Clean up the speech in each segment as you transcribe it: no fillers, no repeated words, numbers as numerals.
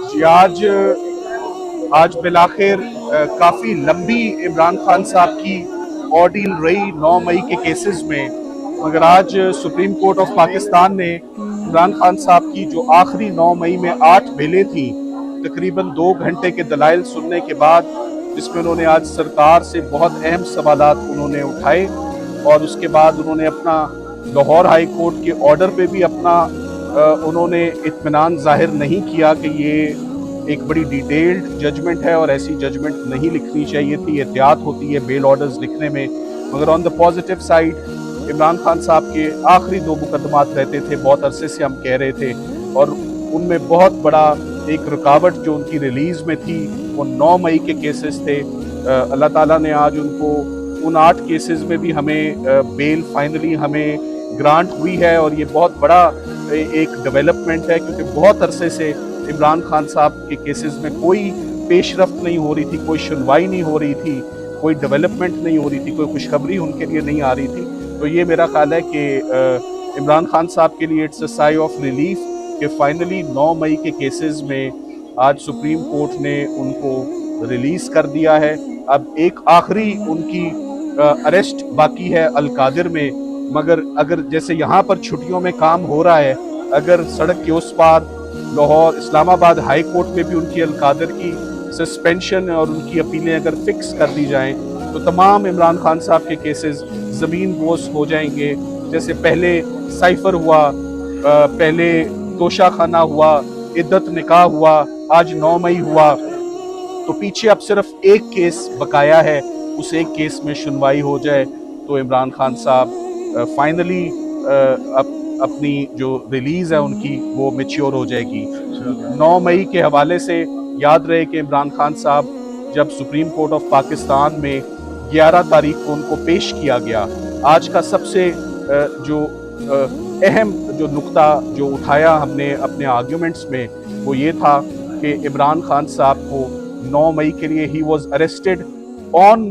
जी आज बिलाखिर काफ़ी लंबी इमरान खान साहब की ऑर्डील रही 9 मई के केसेस में, मगर आज सुप्रीम कोर्ट ऑफ पाकिस्तान ने इमरान खान साहब की जो आखिरी 9 मई में 8 बेलें थी, तकरीबन 2 घंटे के दलाइल सुनने के बाद, जिसमें उन्होंने आज सरकार से बहुत अहम सवालात उन्होंने उठाए और उसके बाद उन्होंने अपना लाहौर हाई कोर्ट के ऑर्डर पे भी अपना उन्होंने इत्मीनान जाहिर नहीं किया कि ये एक बड़ी डिटेल्ड जजमेंट है और ऐसी जजमेंट नहीं लिखनी चाहिए थी, एहतियात होती है बेल ऑर्डर्स लिखने में। मगर on the positive side Imran Khan साहब के आखिरी 2 मुकदमात रहते थे, बहुत अरसे से हम कह रहे थे, और उनमें बहुत बड़ा एक रुकावट जो उनकी रिलीज़ में थी वो 9 मई के केसेस थे। अल्लाह ताला ने आज उनको उन 8 केसेस में भी हमें बेल फाइनली हमें ग्रांट हुई है, और ये बहुत बड़ा एक डेवलपमेंट है, क्योंकि बहुत अरसे से इमरान खान साहब के केसेस में कोई पेशरफ्त नहीं हो रही थी, कोई सुनवाई नहीं हो रही थी, कोई डेवलपमेंट नहीं हो रही थी, कोई खुशखबरी उनके लिए नहीं आ रही थी। तो ये मेरा ख्याल है कि इमरान खान साहब के लिए it's a sigh of relief कि फाइनली 9 मई के केसेस में आज सुप्रीम कोर्ट ने उनको रिलीज़ कर दिया है। अब एक आखिरी उनकी अरेस्ट बाकी है अल-कादिर में, मगर अगर जैसे यहाँ पर छुट्टियों में काम हो रहा है, अगर सड़क के उस पार लाहौर इस्लामाबाद हाई कोर्ट में भी उनकी अल-कादिर की सस्पेंशन और उनकी अपीलें अगर फिक्स कर दी जाएं, तो तमाम इमरान खान साहब के केसेस ज़मीन बोस हो जाएंगे। जैसे पहले साइफर हुआ, पहले तोशा खाना हुआ, इद्दत निकाह हुआ, आज 9 मई हुआ, तो पीछे अब सिर्फ एक केस बकाया है, उस एक केस में सुनवाई हो जाए तो इमरान खान साहब फाइनली अपनी जो रिलीज़ है उनकी वो मैच्योर हो जाएगी। 9 मई के हवाले से याद रहे कि इमरान खान साहब जब सुप्रीम कोर्ट ऑफ पाकिस्तान में 11 तारीख को उनको पेश किया गया, आज का सबसे जो अहम जो नुक्ता जो उठाया हमने अपने आर्ग्यूमेंट्स में वो ये था कि इमरान खान साहब को 9 मई के लिए he was arrested on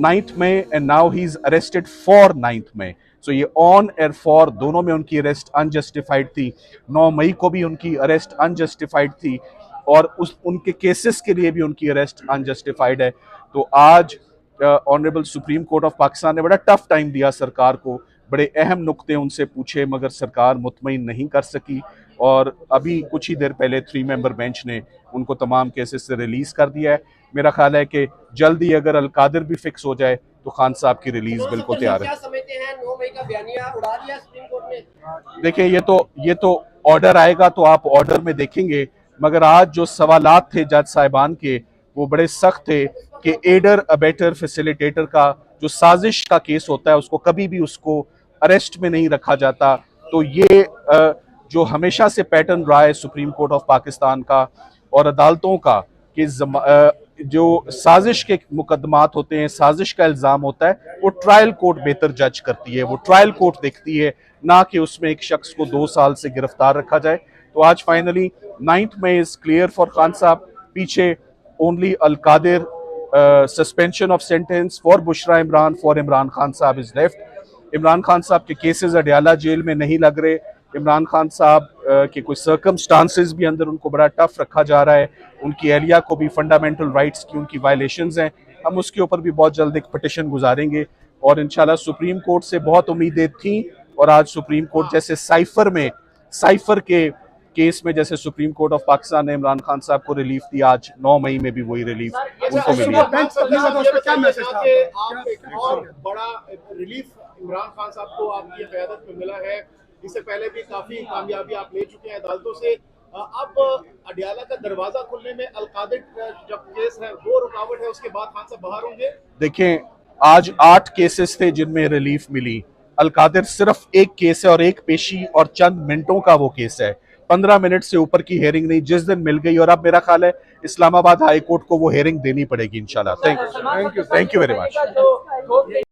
9th May and now he is arrested for 9th May. So ये ऑन एयर फॉर दोनों में उनकी अरेस्ट अनजस्टिफाइड थी। 9 मई को भी उनकी अरेस्ट अनजस्टिफाइड थी और उनके केसेस के लिए भी उनकी अरेस्ट अनजस्टिफाइड है। तो आज honourable supreme court of Pakistan ने बड़ा टफ टाइम दिया सरकार को, बड़े अहम नुक्ते उनसे पूछे, मगर सरकार मुतमईन नहीं कर सकी, और अभी कुछ ही देर पहले 3 मेंबर बेंच ने उनको तमाम केसेस से रिलीज़ कर दिया है। मेरा ख्याल है कि जल्दी अगर अल-कादिर भी फिक्स हो जाए तो खान साहब की रिलीज बिल्कुल तैयार है। क्या समझते हैं 9 मई का बयानिया उड़ा दिया सुप्रीम कोर्ट ने? देखिए, ये तो ऑर्डर आएगा तो आप ऑर्डर में देखेंगे, मगर आज जो सवालात थे जज साहिबान के वो बड़े सख्त थे कि एडर अबेटर फैसिलिटेटर का जो साजिश का केस होता है उसको कभी भी उसको अरेस्ट में नहीं रखा जाता। तो ये जो हमेशा से पैटर्न रहा है सुप्रीम कोर्ट ऑफ पाकिस्तान का और अदालतों का कि जो साजिश के मुकदमात होते हैं, साजिश का इल्ज़ाम होता है, वो ट्रायल कोर्ट बेहतर जज करती है, वो ट्रायल कोर्ट देखती है, ना कि उसमें एक शख्स को 2 साल से गिरफ्तार रखा जाए। तो आज finally 9th May is clear for Khan साहब। पीछे only Al-Qadir suspension of sentence for Bushra Imran for Imran Khan साहब इज लेफ्ट। इमरान खान साहब के केसेस अडयाला जेल में नहीं लग रहे। इमरान खान साहब के कुछ सर्कमस्टांसेस भी अंदर उनको बड़ा टफ रखा जा रहा है, उनकी एहलिया को भी फंडामेंटल राइट्स की उनकी वायलेशंस हैं। हम उसके ऊपर भी बहुत जल्द एक पिटिशन गुजारेंगे और इंशाल्लाह सुप्रीम कोर्ट से बहुत उम्मीदें थी, और आज सुप्रीम कोर्ट जैसे साइफर के केस में जैसे सुप्रीम कोर्ट ऑफ पाकिस्तान ने इमरान खान साहब को रिलीफ दी, आज 9 मई में भी वही रिलीफ उनको मिली है। इमरान खान साहब को आपकी क़यादत में मिला है, इससे पहले भी काफी कामयाबी आप ले चुके हैं अदालतों से। अब अडयाला का दरवाजा खुलने में अल-कादिर जब केस है वो रुकावट है, उसके बाद खान साहब बाहर होंगे। देखें, आज 8 केसेस थे जिनमें रिलीफ मिली। अल-कादिर सिर्फ एक केस है और एक पेशी और चंद मिनटों का वो केस है, 15 मिनट से ऊपर की हेयरिंग नहीं, जिस दिन मिल गई। और अब मेरा ख्याल है इस्लामाबाद हाई कोर्ट को वो हेयरिंग देनी पड़ेगी इंशाल्लाह। Thank you very much.